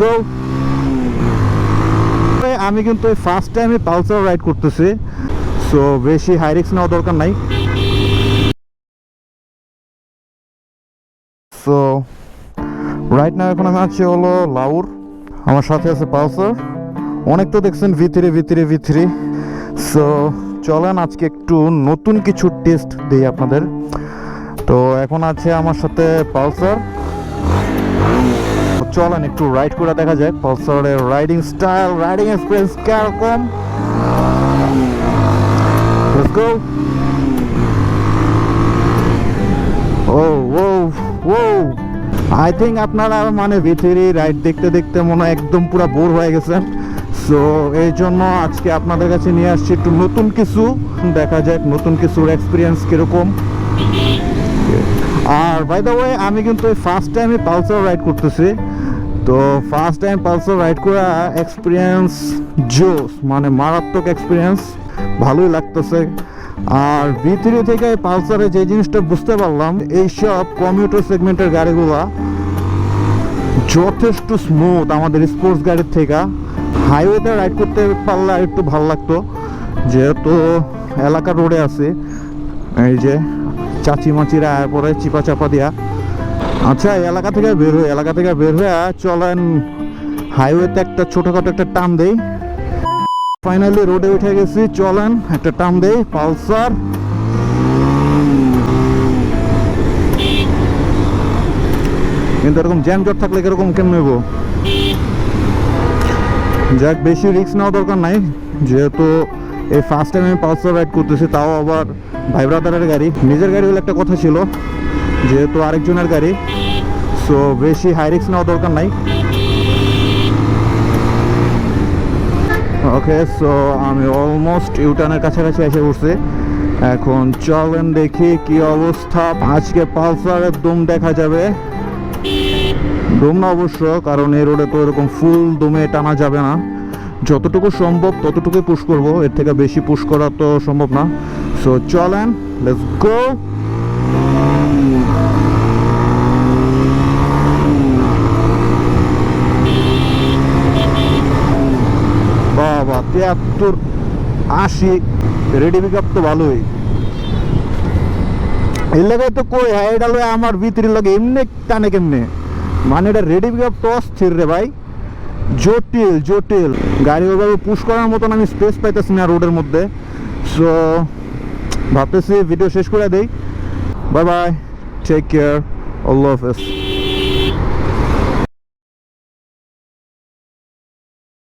গো। আমি কিন্তু ফার্স্ট টাইমে পালসার রাইড করতেছি, সো বেশি হাই রিস্ক নেওয়া দরকার নাই। সো রাইট নাও এখন আমি আছি হলো লাউর, আমার সাথে আছে পালসার। অনেক তো দেখছেন V3 সো চলেন আজকে একটু নতুন কিছু টেস্ট দিই আপনাদের। তো এখন আছে আমার সাথে পালসার, চলেন একটু রাইড করে দেখা যায় পালসারের রাইডিং স্টাইল, রাইডিং এক্সপিরিয়েন্স কিরকম। Let's go. ও ও ও আই থিঙ্ক আপনারা মানে V3 রাইড দেখতে দেখতে মনে হয় একদম পুরো বোর হয়ে গেছেন। সো এই জন্য আজকে আপনাদের কাছে নিয়ে আসছি একটু নতুন কিছু, দেখা যাক নতুন কিছুর এক্সপিরিয়েন্স কিরকম। আর বাই দ্য ওয়ে আমি কিন্তু ফার্স্ট টাইমে পালসার রাইড করতেছি, তো ফার্স্ট টাইম পালসার রাইড করা এক্সপিরিয়েন্স জোস, মানে মারাত্মক এক্সপিরিয়েন্স, ভালোই লাগতেছে। আর V3 থেকে পালসারে যে জিনিসটা বুঝতে পারলাম, এইসব কমিউটার সেগমেন্টের গাড়িগুলা যথেষ্ট স্মুথ আমাদের স্পোর্টস গাড়ির থেকে। হাইওয়েতে রাইড করতে পারলে আর একটু ভালো লাগতো, যেহেতু এলাকার রোডে আছে, এই যে চাচি মাচিরা আয়ার পরে চিপা চাপা দিয়া। আচ্ছা এলাকা থেকে বের হয়ে চলেন হাইওয়েতে একটা ছোটখাটো একটা টান দেই। ফাইনালি রোডে উঠে গেছি, চলেন একটা টান দেই পালসার। কিন্তু এরকম জ্যাম জট থাকলে কিরকম কেমন নেবো, যাক বেশি রিস্ক নেওয়া দরকার নাই, যেহেতু এই ফার্স্ট টাইম আমি পালসার রাইড করতেছি, তাও আবার ভাই ব্রাদারের গাড়ি। নিজের গাড়ি হলে একটা কথা ছিল, যেহেতু আরেকজনের গাড়ি, সো বেশি হাই রিস্ক নেওয়া দরকার নাই। ওকে, সো আমি অলমোস্ট ইউটার্নের কাছাকাছি এসে পড়ছি। এখন চলেন দেখি কি অবস্থা। আজকে পালসারের দম দেখা যাবে, দম না অবশ্য, কারণ এই রোডে তো এরকম ফুল দমে টানা যাবে না, যতটুকু সম্ভব ততটুকুই পুশ করব, এর থেকে বেশি পুশ করা তো সম্ভব না। সো চলেন, লেটস গো। বাবা 73 80 রেডি পিক আপ তো ভালোই। এই লাগাই তো কই হাইড আলো আমার V3 লাগে এমনি টানে কেমনে, মানে এটা রেডি পিক আপ তো অস্থির রে ভাই, জটিল গাড়ি ওইভাবে পুশ করার মতন আমি স্পেস পাইতেছি না রোডের মধ্যে। সো ভাবতেছি ভিডিও শেষ করে দেই। বাই বাই, টেক কেয়ার, আল্লাহ হাফেজ।